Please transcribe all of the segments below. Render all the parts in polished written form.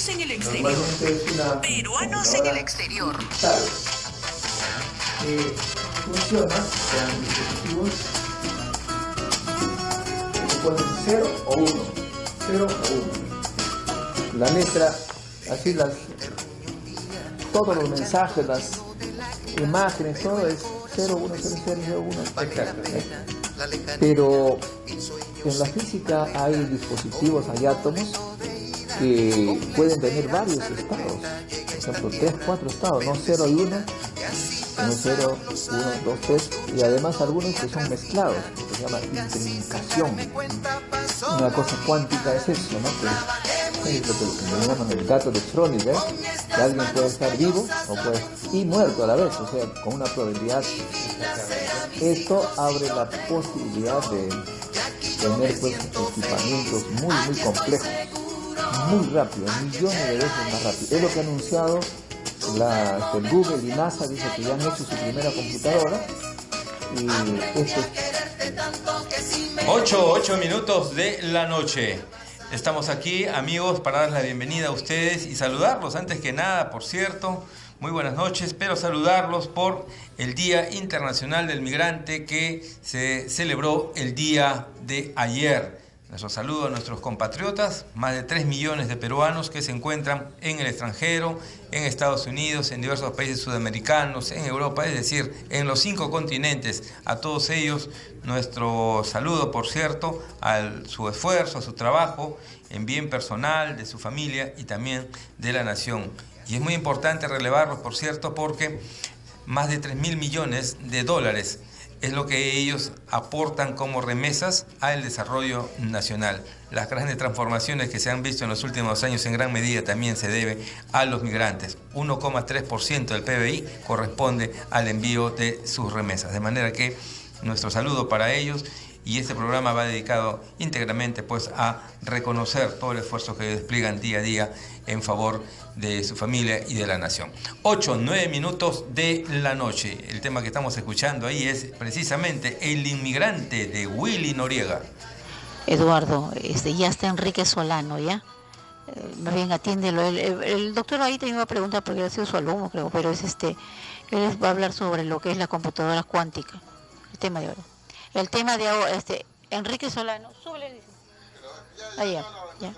Peruanos en el exterior. Peruanos en el exterior. Digital, funciona con dispositivos que ponen 0 o 1. 0 o 1. La letra, así todos los mensajes, las imágenes, todo es 0, 1, 0, 0, 0, 1. Exacto. Pero en la física hay dispositivos, hay átomos que pueden tener varios estados, por ejemplo 3, 4 estados, no 0 y 1, sino 0, 1, 2, 3, y además algunos que son mezclados, que se llama intrincación. Una cosa cuántica es eso, ¿no? Que es lo que llaman el gato de Schrödinger, que alguien puede estar vivo y muerto a la vez, o sea, con una probabilidad. Esto abre la posibilidad de tener pues equipamientos muy complejos, muy rápido, millones de veces más rápido. Es lo que ha anunciado el Google y NASA, dice que ya han hecho su primera computadora. Y esto es 8 minutos de la noche. Estamos aquí, amigos, para dar la bienvenida a ustedes y saludarlos. Antes que nada, por cierto, muy buenas noches, pero saludarlos por el Día Internacional del Migrante que se celebró el día de ayer. Nuestro saludo a nuestros compatriotas, más de 3 millones de peruanos que se encuentran en el extranjero, en Estados Unidos, en diversos países sudamericanos, en Europa, es decir, en los 5 continentes. A todos ellos, nuestro saludo, por cierto, a su esfuerzo, a su trabajo, en bien personal, de su familia y también de la nación. Y es muy importante relevarlos, por cierto, porque más de 3.000 millones de dólares es lo que ellos aportan como remesas al desarrollo nacional. Las grandes transformaciones que se han visto en los últimos años en gran medida también se debe a los migrantes. 1,3% del PBI corresponde al envío de sus remesas. De manera que nuestro saludo para ellos, y este programa va dedicado íntegramente pues a reconocer todo el esfuerzo que despliegan día a día en favor de su familia y de la nación. 9 minutos de la noche. El tema que estamos escuchando ahí es precisamente El Inmigrante de Willy Noriega. Eduardo, ya está Enrique Solano, ¿ya? Más bien atiéndelo. El doctor ahí te iba a preguntar porque ha sido su alumno, creo, pero él va a hablar sobre lo que es la computadora cuántica, el tema de hoy. El tema de ahora, Enrique Solano, súbele. Allá, ya.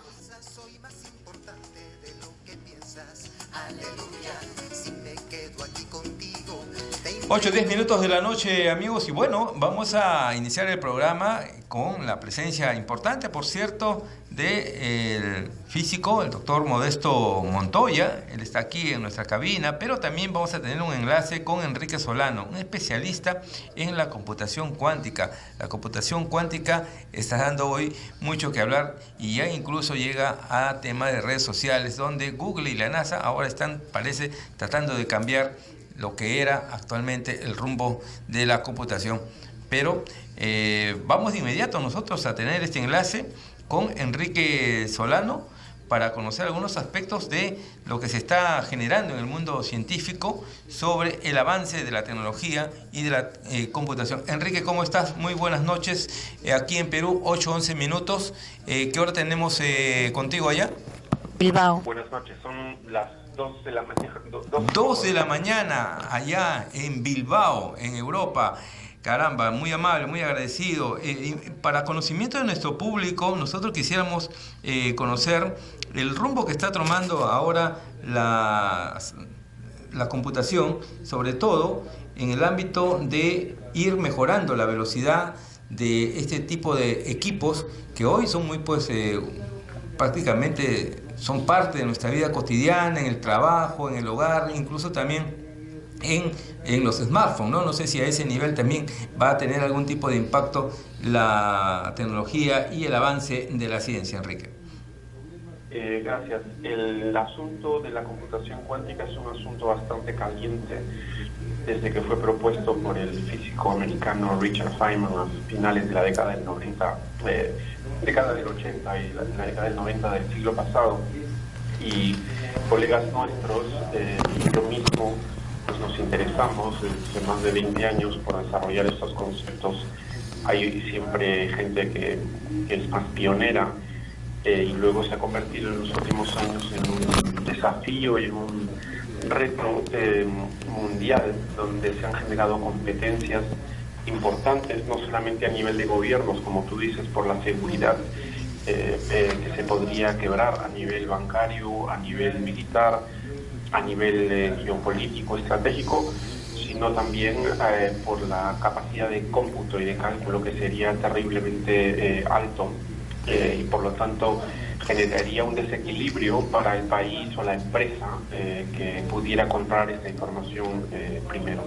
8-10 minutos de la noche, amigos, y bueno, vamos a iniciar el programa con la presencia importante, por cierto, del físico, el doctor Modesto Montoya. Él está aquí en nuestra cabina, pero también vamos a tener un enlace con Enrique Solano, un especialista en la computación cuántica. La computación cuántica está dando hoy mucho que hablar y ya incluso llega a temas de redes sociales, donde Google y la NASA ahora están, parece, tratando de cambiar lo que era actualmente el rumbo de la computación. Pero vamos de inmediato nosotros a tener este enlace con Enrique Solano para conocer algunos aspectos de lo que se está generando en el mundo científico sobre el avance de la tecnología y de la computación. Enrique, ¿cómo estás? Muy buenas noches. Aquí en Perú, 8:11 minutos. ¿Qué hora tenemos contigo allá? Bilbao. Buenas noches, son las 2 de la mañana. 2 de la mañana allá en Bilbao, en Europa. Caramba, muy amable, muy agradecido. Para conocimiento de nuestro público, nosotros quisiéramos conocer el rumbo que está tomando ahora la computación, sobre todo en el ámbito de ir mejorando la velocidad de este tipo de equipos que hoy son muy, prácticamente son parte de nuestra vida cotidiana, en el trabajo, en el hogar, incluso también en los smartphones, ¿no? No sé si a ese nivel también va a tener algún tipo de impacto la tecnología y el avance de la ciencia, Enrique. Gracias. El asunto de la computación cuántica es un asunto bastante caliente desde que fue propuesto por el físico americano Richard Feynman a finales de la década del 90, década del 80 y la década del 90 del siglo pasado. Y colegas nuestros, yo mismo, pues nos interesamos desde más de 20 años por desarrollar estos conceptos. Hay siempre gente que es más pionera y luego se ha convertido en los últimos años en un desafío y un reto mundial donde se han generado competencias importantes, no solamente a nivel de gobiernos, como tú dices, por la seguridad que se podría quebrar a nivel bancario, a nivel militar, a nivel geopolítico, estratégico, sino también por la capacidad de cómputo y de cálculo que sería terriblemente alto y por lo tanto generaría un desequilibrio para el país o la empresa que pudiera comprar esta información primero.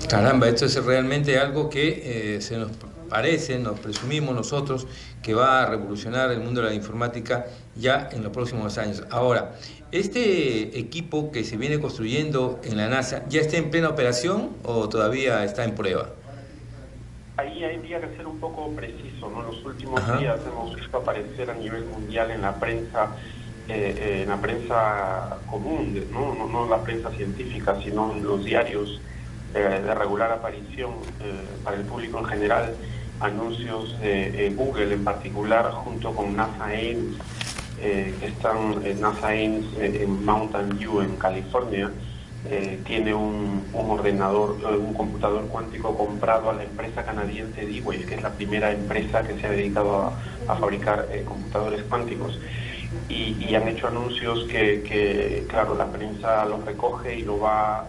Caramba, esto es realmente algo que se nos parece, nos presumimos nosotros, que va a revolucionar el mundo de la informática ya en los próximos años. Ahora, ¿este equipo que se viene construyendo en la NASA ya está en plena operación o todavía está en prueba? Ahí habría que ser un poco preciso, ¿no? En los últimos días hemos visto aparecer a nivel mundial en la prensa común, no la prensa científica, sino en los diarios de regular aparición para el público en general, anuncios de Google en particular, junto con NASA Ames, que están en NASA Ames en Mountain View, en California. Tiene un computador cuántico comprado a la empresa canadiense D-Wave, que es la primera empresa que se ha dedicado a fabricar computadores cuánticos. Y han hecho anuncios que, claro, la prensa los recoge y lo va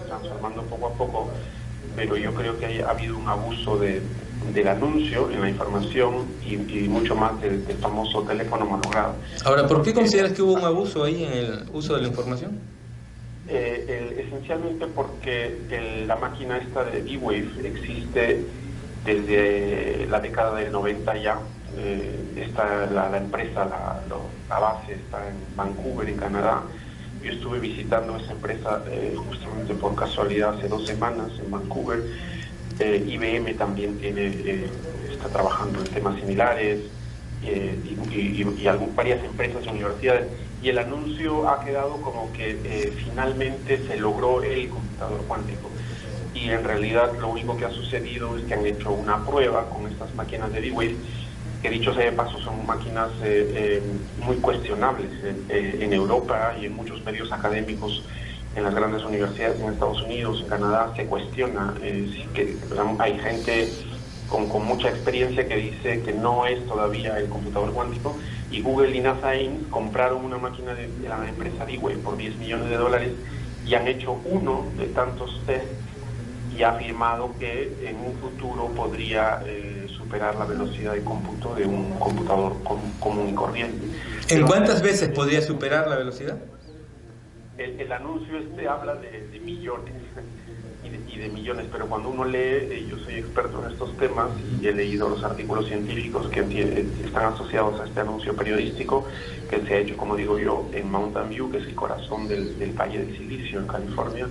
transformando poco a poco, pero yo creo que ha habido un abuso del anuncio en la información y mucho más del famoso teléfono monogrado. Ahora, ¿por qué consideras que hubo un abuso ahí en el uso de la información? Esencialmente porque la máquina esta de D-Wave existe desde la década del 90 ya. La empresa, la base está en Vancouver, en Canadá. Yo estuve visitando esa empresa justamente por casualidad hace 2 semanas en Vancouver. IBM también está trabajando en temas similares y varias empresas y universidades. Y el anuncio ha quedado como que finalmente se logró el computador cuántico. Y en realidad lo único que ha sucedido es que han hecho una prueba con estas máquinas de D-Wave, que dicho sea de paso son máquinas muy cuestionables en Europa y en muchos medios académicos en las grandes universidades en Estados Unidos, en Canadá, se cuestiona. Hay gente con mucha experiencia que dice que no es todavía el computador cuántico, y Google y NASA Ames compraron una máquina de la empresa D-Wave por $10 millones y han hecho uno de tantos tests y ha afirmado que en un futuro podría superar la velocidad de cómputo de un computador común y corriente. ¿En cuántas veces podría superar la velocidad? El anuncio habla de millones y de millones, pero cuando uno lee, yo soy experto en estos temas y he leído los artículos científicos que están asociados a este anuncio periodístico que se ha hecho, como digo yo, en Mountain View, que es el corazón del Valle del Silicio en California.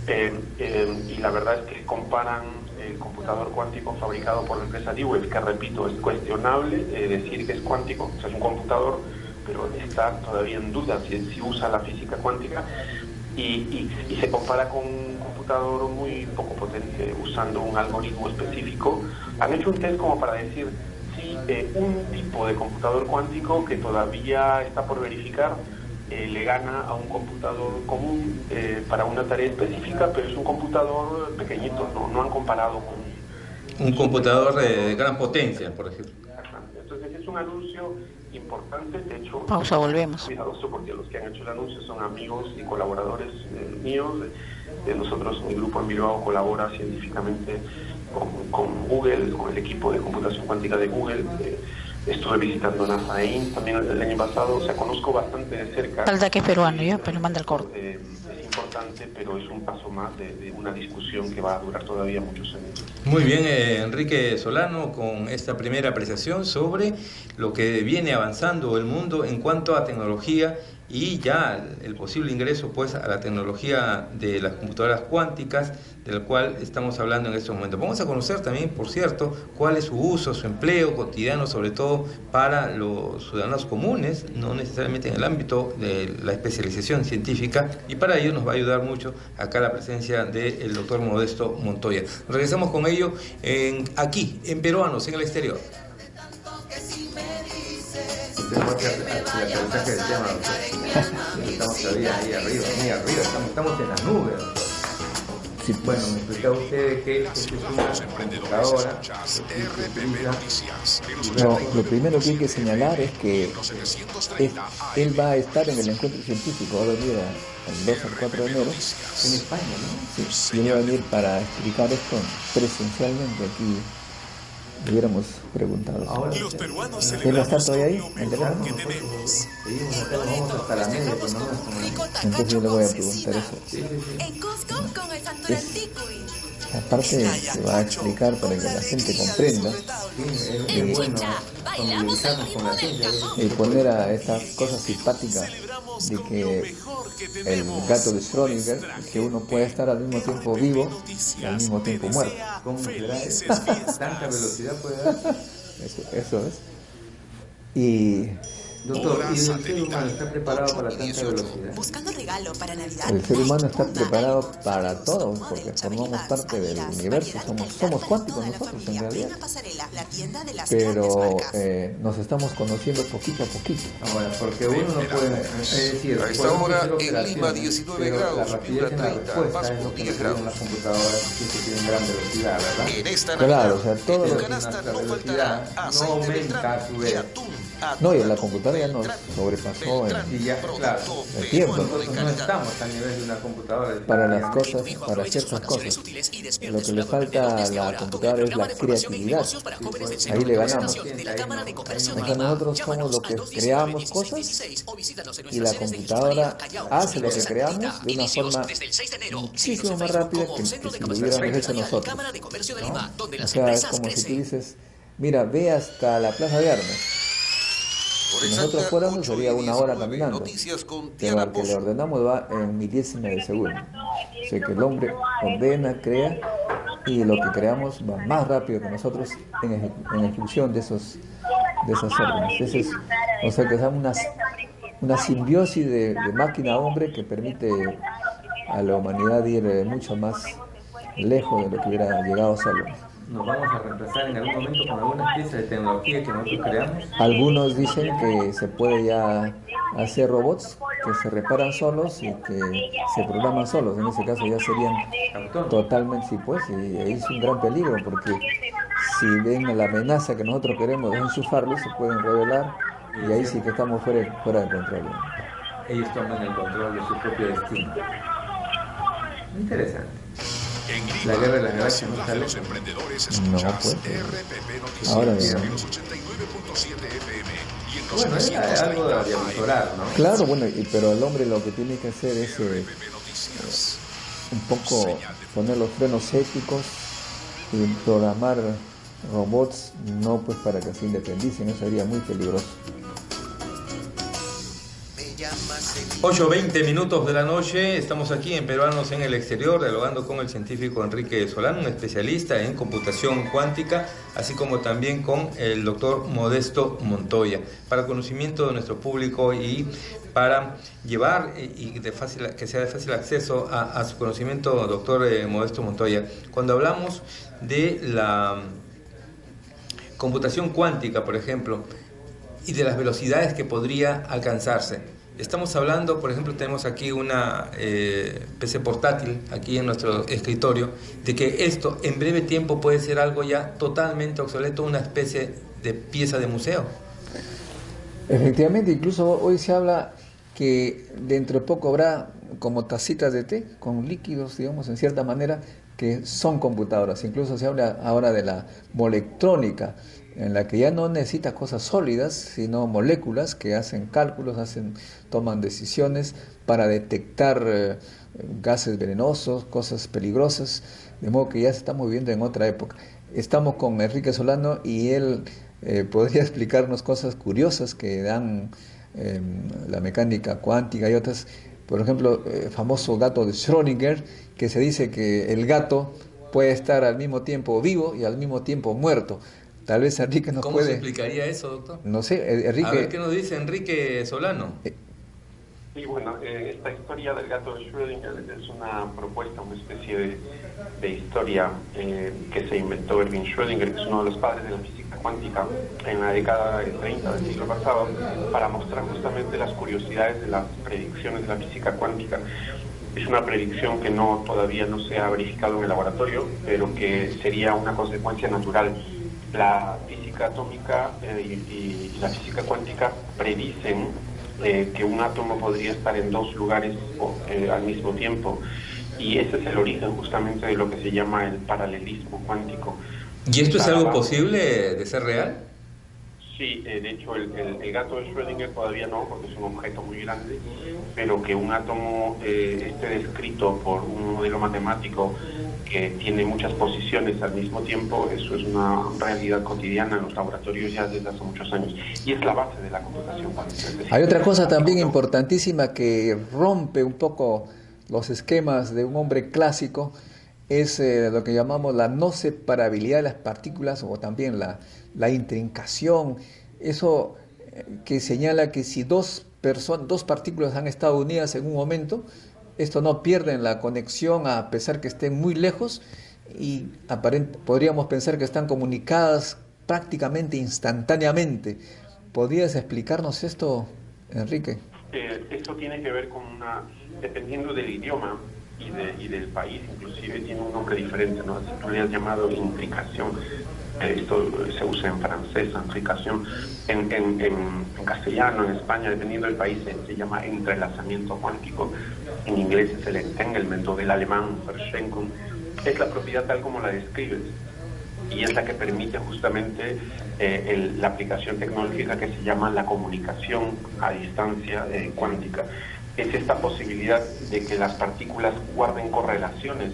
Y la verdad es que comparan el computador cuántico fabricado por la empresa D-Wave, que repito, es cuestionable decir que es cuántico, o sea, es un computador, pero está todavía en duda si usa la física cuántica, y se compara con un computador muy poco potente usando un algoritmo específico. Han hecho un test como para decir si un tipo de computador cuántico que todavía está por verificar le gana a un computador común para una tarea específica, pero es un computador pequeñito, no han comparado con un computador de gran potencia, por ejemplo. Entonces es un anuncio importante, de hecho, pausa, volvemos. Cuidadoso, porque los que han hecho el anuncio son amigos y colaboradores míos. De nosotros, mi grupo en Bilbao colabora científicamente con Google, con el equipo de computación cuántica de Google. Estuve visitando NASA Ames también el año pasado, o sea, conozco bastante de cerca. Falta que es peruano, ya, pero manda el corte. Es importante, pero es un paso más de una discusión que va a durar todavía muchos años. Muy bien, Enrique Solano, con esta primera apreciación sobre lo que viene avanzando el mundo en cuanto a tecnología y ya el posible ingreso pues a la tecnología de las computadoras cuánticas, del cual estamos hablando en estos momentos. Vamos a conocer también, por cierto, cuál es su uso, su empleo cotidiano, sobre todo para los ciudadanos comunes, no necesariamente en el ámbito de la especialización científica, y para ello nos va a ayudar mucho acá la presencia del doctor Modesto Montoya. Regresamos con ello aquí, en Peruanos en el Exterior. tenemos que hacer el aterrizaje del tema, doctor. Estamos todavía ahí arriba, muy arriba, estamos en las nubes, doctor. Sí, Bueno, me explicaba usted que es una computadora. no, lo primero que hay que señalar es que él va a estar en el encuentro científico, ahora día el 2 al 4 de enero. En España, ¿no? Sí, yo voy a venir para explicar esto presencialmente aquí. Le hubiéramos preguntado. Ahora, ¿Él va a estar todavía ahí? ¿En teléfono? seguimos acá, nos vamos hasta la media, pues no nos como... Entonces yo le voy a preguntar eso. En Costco con el factor anticuí. Aparte se va a explicar para que la gente comprenda Sí, es bueno familiarizarnos con la ciencia. y poner a esta cosa simpática de que el gato de Schrödinger, que uno puede estar al mismo tiempo vivo y al mismo tiempo muerto. ¿Cómo será eso? ¿Tanta velocidad puede haber? Eso es. Y Doctor, ¿y el ser humano está preparado para tanta velocidad? Buscando regalo para Navidad. el ser humano está preparado para todo, porque formamos parte del universo, somos cuánticos nosotros en realidad. Pero nos estamos conociendo poquito a poquito. Ahora, porque uno no puede, es decir, A esta podemos hora hacer en Lima operaciones, 19 pero la grados, rapidez en la vibra 30, respuesta es Pasco lo que 10 requieren las computadoras que tienen gran velocidad, ¿verdad? En esta Claro, Navidad, o sea, todo en lo tu que canasta nuestra no velocidad faltará no aceite aumenta Beltrán a su y vez. atún. No, y la computadora ya nos sobrepasó Y ya, claro, el tiempo. nosotros no estamos a nivel de una computadora. Para las cosas, para ciertas cosas. Lo que le falta a la computadora es la creatividad. Ahí le ganamos. O sea, nosotros somos lo que creamos cosas y la computadora hace lo que creamos de una forma muchísimo más rápida que si lo hubiéramos hecho nosotros, ¿no? O sea, es como si tú dices, mira, ve hasta la Plaza de Armas. Si nosotros fuéramos, sería una hora caminando, Noticias con pero Diana al que le Pozo. ordenamos va en milésima de segundo. O sea que el hombre ordena, crea, y lo que creamos va más rápido que nosotros en ejecución de esas órdenes. O sea que es una simbiosis de máquina-hombre que permite a la humanidad ir mucho más lejos de lo que hubiera llegado solo. Nos vamos a reemplazar en algún momento con alguna pieza de tecnología que nosotros creamos. Algunos dicen que se puede ya hacer robots que se reparan solos y que se programan solos. En ese caso ya serían totalmente, sí, pues, y ahí es un gran peligro porque si ven la amenaza que nosotros queremos enchufarlos, se pueden revelar y ahí sí que estamos fuera de control. Ellos toman el control de su propio destino. Interesante. La guerra de las galaxias no sale. No, pues. Ahora mismo. Bueno, era algo de avisorar, ¿no? Claro, bueno, pero el hombre lo que tiene que hacer es un poco poner los frenos éticos y programar robots, no pues para que se independicen, eso sería muy peligroso. 8:20 minutos de la noche, estamos aquí en Peruanos en el Exterior, dialogando con el científico Enrique Solano, un especialista en computación cuántica, así como también con el doctor Modesto Montoya, para conocimiento de nuestro público y para llevar y que sea de fácil acceso a su conocimiento, doctor Modesto Montoya. Cuando hablamos de la computación cuántica, por ejemplo, y de las velocidades que podría alcanzarse, estamos hablando, por ejemplo, tenemos aquí una PC portátil, aquí en nuestro escritorio, de que esto en breve tiempo puede ser algo ya totalmente obsoleto, una especie de pieza de museo. Efectivamente, incluso hoy se habla que dentro de poco habrá como tacitas de té con líquidos, digamos, en cierta manera, que son computadoras. Incluso se habla ahora de la molectrónica, en la que ya no necesita cosas sólidas, sino moléculas que hacen cálculos, toman decisiones para detectar gases venenosos, cosas peligrosas, de modo que ya estamos viviendo en otra época. Estamos con Enrique Solano y él podría explicarnos cosas curiosas que dan la mecánica cuántica y otras. Por ejemplo, el famoso gato de Schrödinger, que se dice que el gato puede estar al mismo tiempo vivo y al mismo tiempo muerto. Tal vez Enrique nos ¿Cómo puede... se explicaría eso, doctor? No sé, Enrique... A ver, ¿qué nos dice Enrique Solano? Y bueno, esta historia del gato de Schrödinger es una propuesta, una especie de historia que se inventó Erwin Schrödinger, que es uno de los padres de la física cuántica, en la década del 30 del siglo pasado, para mostrar justamente las curiosidades de las predicciones de la física cuántica. Es una predicción que todavía no se ha verificado en el laboratorio, pero que sería una consecuencia natural. La física atómica y la física cuántica predicen que un átomo podría estar en dos lugares al mismo tiempo, y ese es el origen justamente de lo que se llama el paralelismo cuántico. ¿Y esto es algo posible de ser real? Sí, de hecho el gato de Schrödinger todavía no, porque es un objeto muy grande, pero que un átomo esté descrito por un modelo matemático que tiene muchas posiciones al mismo tiempo, eso es una realidad cotidiana en los laboratorios ya desde hace muchos años, y es la base de la computación cuántica. Hay otra cosa también importantísima que rompe un poco los esquemas de un hombre clásico, es lo que llamamos la no separabilidad de las partículas, o también la intrincación. Eso que señala que si dos partículas han estado unidas en un momento, esto no pierden la conexión a pesar que estén muy lejos, y podríamos pensar que están comunicadas prácticamente instantáneamente. ¿Podrías explicarnos esto, Enrique? Esto tiene que ver con dependiendo del idioma y del país, inclusive tiene un nombre diferente, ¿no? Tú le has llamado intricación. Esto se usa en francés, intricación. En castellano, en España, dependiendo del país, se llama entrelazamiento cuántico. En inglés es el entanglement, o del alemán Verschränkung. Es la propiedad tal como la describes, y es la que permite justamente la aplicación tecnológica que se llama la comunicación a distancia cuántica. Es esta posibilidad de que las partículas guarden correlaciones,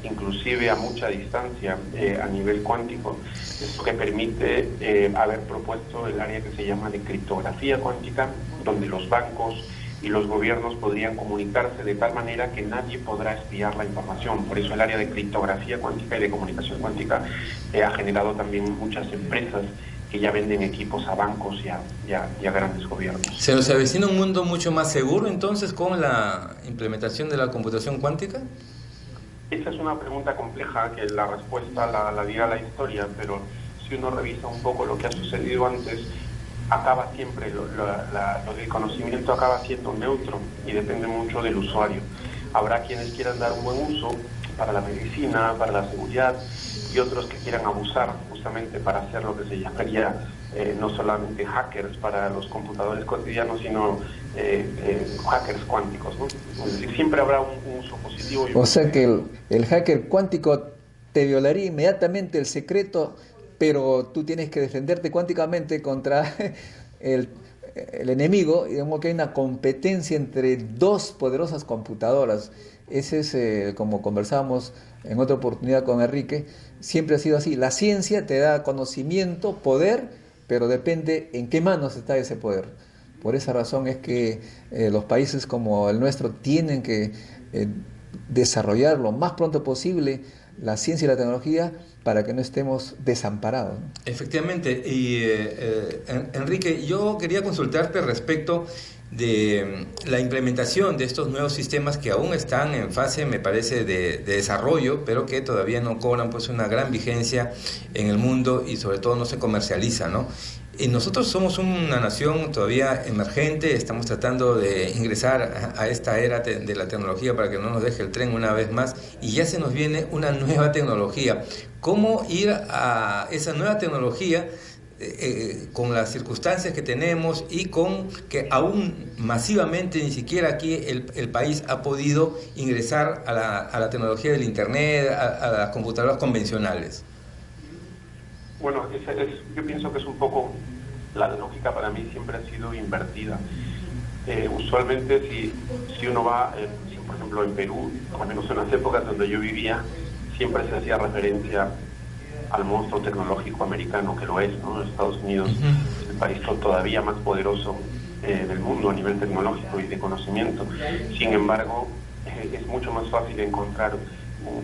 inclusive a mucha distancia a nivel cuántico. Es lo que permite haber propuesto el área que se llama de criptografía cuántica, donde los bancos y los gobiernos podrían comunicarse de tal manera que nadie podrá espiar la información. Por eso el área de criptografía cuántica y de comunicación cuántica ha generado también muchas empresas que ya venden equipos a bancos y a grandes gobiernos. ¿Se nos avecina un mundo mucho más seguro entonces con la implementación de la computación cuántica? Esa es una pregunta compleja que la respuesta la dirá la historia, pero si uno revisa un poco lo que ha sucedido antes, acaba siempre, el conocimiento acaba siendo neutro y depende mucho del usuario. Habrá quienes quieran dar un buen uso para la medicina, para la seguridad, y otros que quieran abusar justamente para hacer lo que se llamaría no solamente hackers para los computadores cotidianos, sino hackers cuánticos, ¿no? Es decir, siempre habrá un uso positivo. O sea que el hacker cuántico te violaría inmediatamente el secreto, pero tú tienes que defenderte cuánticamente contra el enemigo, y digamos que hay una competencia entre dos poderosas computadoras. Ese es, como conversábamos en otra oportunidad con Enrique, siempre ha sido así. La ciencia te da conocimiento, poder, pero depende en qué manos está ese poder. Por esa razón es que los países como el nuestro tienen que desarrollar lo más pronto posible la ciencia y la tecnología para que no estemos desamparados, ¿no? Efectivamente. Y Enrique, yo quería consultarte respecto de la implementación de estos nuevos sistemas que aún están en fase, me parece, de desarrollo, pero que todavía no cobran pues una gran vigencia en el mundo y sobre todo no se comercializan, ¿no? Y nosotros somos una nación todavía emergente, estamos tratando de ingresar a esta era de la tecnología para que no nos deje el tren una vez más, y ya se nos viene una nueva tecnología. ¿Cómo ir a esa nueva tecnología con las circunstancias que tenemos y con que aún masivamente ni siquiera aquí el país ha podido ingresar a la tecnología del Internet, a las computadoras convencionales? Bueno, yo pienso que es un poco, la lógica para mí siempre ha sido invertida. Usualmente si uno va, por ejemplo en Perú, al menos en las épocas donde yo vivía, siempre se hacía referencia al monstruo tecnológico americano, que lo es, ¿no? Estados Unidos es el país todavía más poderoso del mundo a nivel tecnológico y de conocimiento. Sin embargo, es mucho más fácil encontrar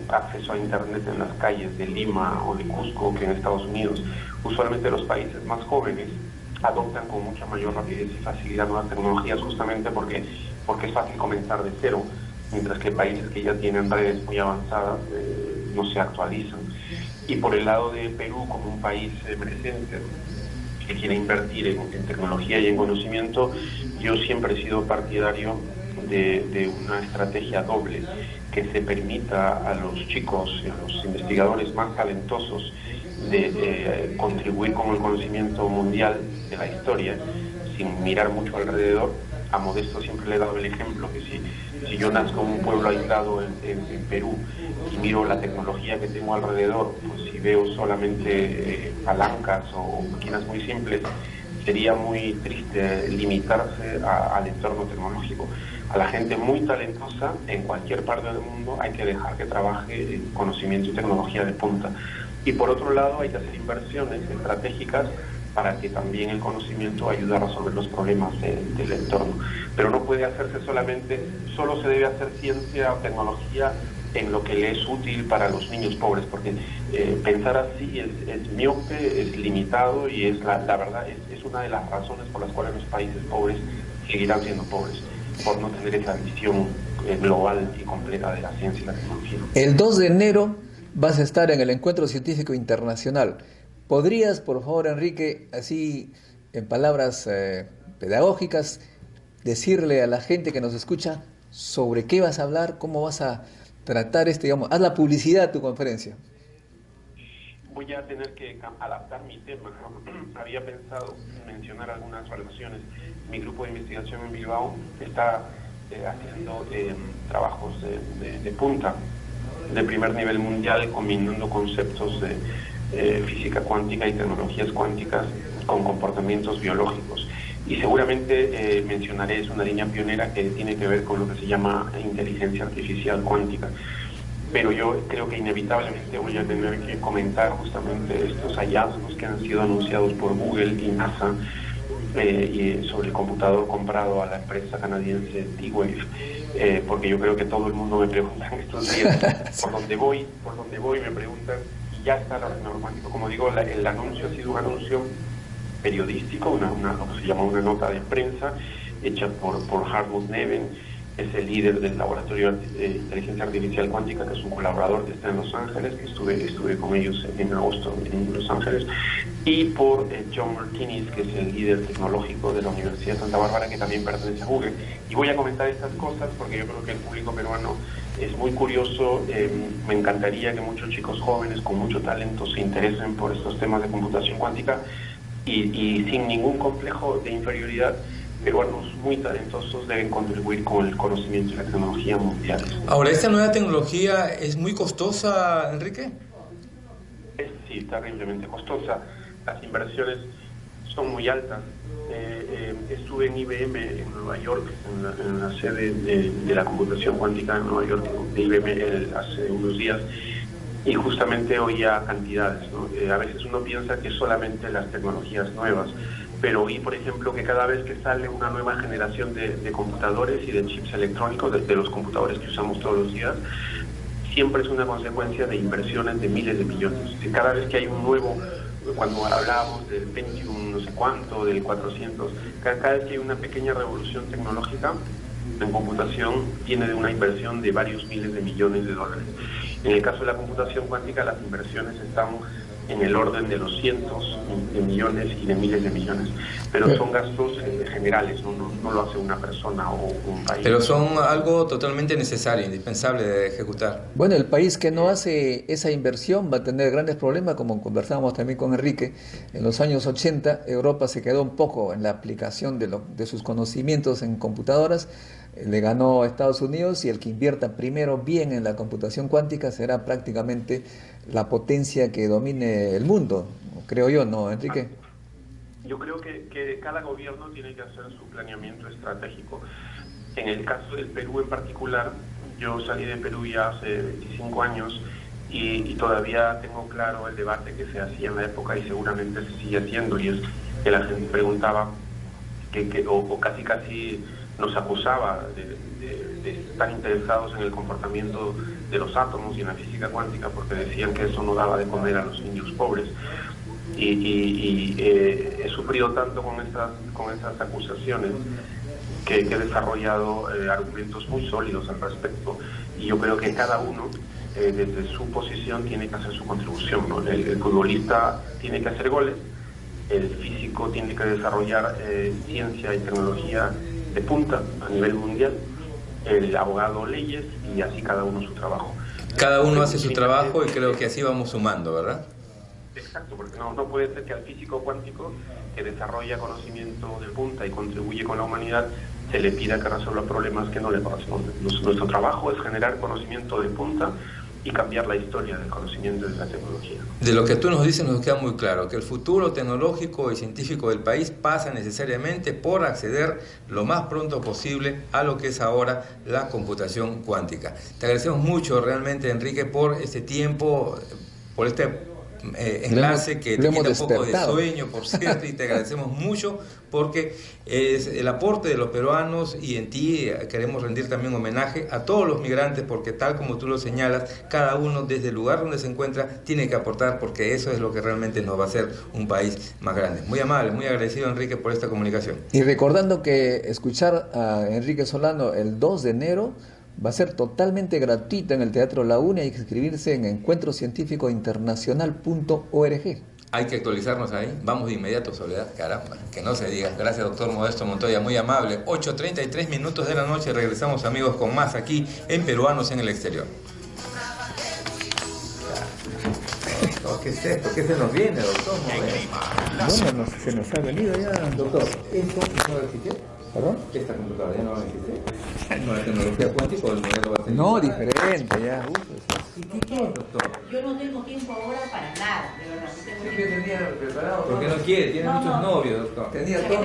acceso a Internet en las calles de Lima o de Cusco que en Estados Unidos. Usualmente los países más jóvenes adoptan con mucha mayor rapidez y facilidad nuevas tecnologías justamente porque porque es fácil comenzar de cero, mientras que países que ya tienen redes muy avanzadas no se actualizan. Y por el lado de Perú, como un país emergente que quiere invertir en tecnología y en conocimiento, yo siempre he sido partidario de una estrategia doble que se permita a los chicos y a los investigadores más talentosos de contribuir con el conocimiento mundial de la historia sin mirar mucho alrededor. A Modesto siempre le he dado el ejemplo que si yo nazco en un pueblo aislado en Perú y miro la tecnología que tengo alrededor, pues si veo solamente palancas o máquinas muy simples, sería muy triste limitarse al entorno tecnológico. A la gente muy talentosa en cualquier parte del mundo hay que dejar que trabaje en conocimiento y tecnología de punta. Y por otro lado hay que hacer inversiones estratégicas para que también el conocimiento ayude a resolver los problemas del entorno. Pero no puede hacerse solo se debe hacer ciencia o tecnología en lo que le es útil para los niños pobres, porque pensar así es miope, es limitado y es la verdad es una de las razones por las cuales los países pobres seguirán siendo pobres, por no tener esa visión global y completa de la ciencia y la tecnología. El 2 de enero vas a estar en el Encuentro Científico Internacional. ¿Podrías, por favor, Enrique, así en palabras pedagógicas, decirle a la gente que nos escucha sobre qué vas a hablar, cómo vas a tratar haz la publicidad de tu conferencia? Voy a tener que adaptar mi tema. Había pensado mencionar algunas relaciones. Mi grupo de investigación en Bilbao está haciendo trabajos de punta, de primer nivel mundial, combinando conceptos de física cuántica y tecnologías cuánticas con comportamientos biológicos. Y seguramente mencionaré, es una línea pionera que tiene que ver con lo que se llama inteligencia artificial cuántica. Pero yo creo que inevitablemente voy a tener que comentar justamente estos hallazgos que han sido anunciados por Google y NASA y sobre el computador comprado a la empresa canadiense T-Wave, porque yo creo que todo el mundo me pregunta en estos días por dónde voy me preguntan, y ya está el ordenador cuántico. Como digo, el anuncio ha sido un anuncio periodístico, lo que se llama una nota de prensa hecha por Hartmut Neven. Es el líder del laboratorio de inteligencia artificial cuántica, que es un colaborador que está en Los Ángeles, que estuve con ellos en agosto en Los Ángeles, y por John Martinis, que es el líder tecnológico de la Universidad de Santa Bárbara, que también pertenece a Google. Y voy a comentar estas cosas porque yo creo que el público peruano es muy curioso. Me encantaría que muchos chicos jóvenes con mucho talento se interesen por estos temas de computación cuántica y sin ningún complejo de inferioridad. Peruanos muy talentosos deben contribuir con el conocimiento y la tecnología mundial. Ahora, ¿esta nueva tecnología es muy costosa, Enrique? Sí, terriblemente costosa. Las inversiones son muy altas. Estuve en IBM en Nueva York, en la sede de la computación cuántica en Nueva York, de IBM hace unos días, y justamente oía cantidades, ¿no? A veces uno piensa que solamente las tecnologías nuevas, pero oí, por ejemplo, que cada vez que sale una nueva generación de computadores y de chips electrónicos, de los computadores que usamos todos los días, siempre es una consecuencia de inversiones de miles de millones. Cada vez que hay un nuevo, cuando hablábamos del Pentium no sé cuánto, del 400, cada vez que hay una pequeña revolución tecnológica en computación, tiene de una inversión de varios miles de millones de dólares. En el caso de la computación cuántica, las inversiones están en el orden de los cientos de millones y de miles de millones, pero son gastos generales, no lo hace una persona o un país. Pero son algo totalmente necesario, indispensable de ejecutar. Bueno, el país que no hace esa inversión va a tener grandes problemas, como conversábamos también con Enrique. En los años 80, Europa se quedó un poco en la aplicación de sus conocimientos en computadoras, le ganó a Estados Unidos, y el que invierta primero bien en la computación cuántica será prácticamente la potencia que domine el mundo, creo yo, ¿no, Enrique? Yo creo que cada gobierno tiene que hacer su planeamiento estratégico. En el caso del Perú en particular, yo salí de Perú ya hace 25 años y todavía tengo claro el debate que se hacía en la época y seguramente se sigue haciendo, y es que la gente preguntaba o casi nos acusaba de estar interesados en el comportamiento de los átomos y en la física cuántica, porque decían que eso no daba de comer a los niños pobres. Y he sufrido tanto con esas acusaciones que he desarrollado argumentos muy sólidos al respecto, y yo creo que cada uno desde su posición tiene que hacer su contribución, ¿no? El futbolista tiene que hacer goles, el físico tiene que desarrollar ciencia y tecnología de punta a nivel mundial, el abogado leyes, y así cada uno su trabajo. Cada uno hace su trabajo y creo que así vamos sumando, ¿verdad? Exacto, porque no puede ser que al físico cuántico, que desarrolla conocimiento de punta y contribuye con la humanidad, se le pida que resuelva problemas que no le corresponden. Nuestro trabajo es generar conocimiento de punta y cambiar la historia del conocimiento y de la tecnología. De lo que tú nos dices nos queda muy claro que el futuro tecnológico y científico del país pasa necesariamente por acceder lo más pronto posible a lo que es ahora la computación cuántica. Te agradecemos mucho realmente, Enrique, por este tiempo, por este enlace que te quita un poco de sueño, por cierto, y te agradecemos mucho porque es el aporte de los peruanos, y en ti queremos rendir también homenaje a todos los migrantes, porque tal como tú lo señalas, cada uno desde el lugar donde se encuentra tiene que aportar, porque eso es lo que realmente nos va a hacer un país más grande. Muy amable, muy agradecido, Enrique, por esta comunicación. Y recordando que escuchar a Enrique Solano el 2 de enero va a ser totalmente gratuito en el Teatro La Una. Hay que inscribirse en encuentrocientificointernacional.org. Hay que actualizarnos ahí. Vamos de inmediato, Soledad. Caramba, que no se diga. Gracias, doctor Modesto Montoya, muy amable. 8:33 minutos de la noche. Regresamos, amigos, con más aquí en Peruanos en el Exterior. ¿Qué es esto? ¿Qué se nos viene, doctor? Bueno, se nos ha venido ya, doctor. ¿Esto no existe? ¿Perdón? ¿Esta computadora ya no existe? ¿No la tecnología cuántica o el modelo va a ser? No, diferente ya. ¿Y qué es, doctor? Yo no tengo tiempo ahora para nada, de verdad. ¿Por qué no quiere? Tiene muchos novios, doctor. Tenía todo.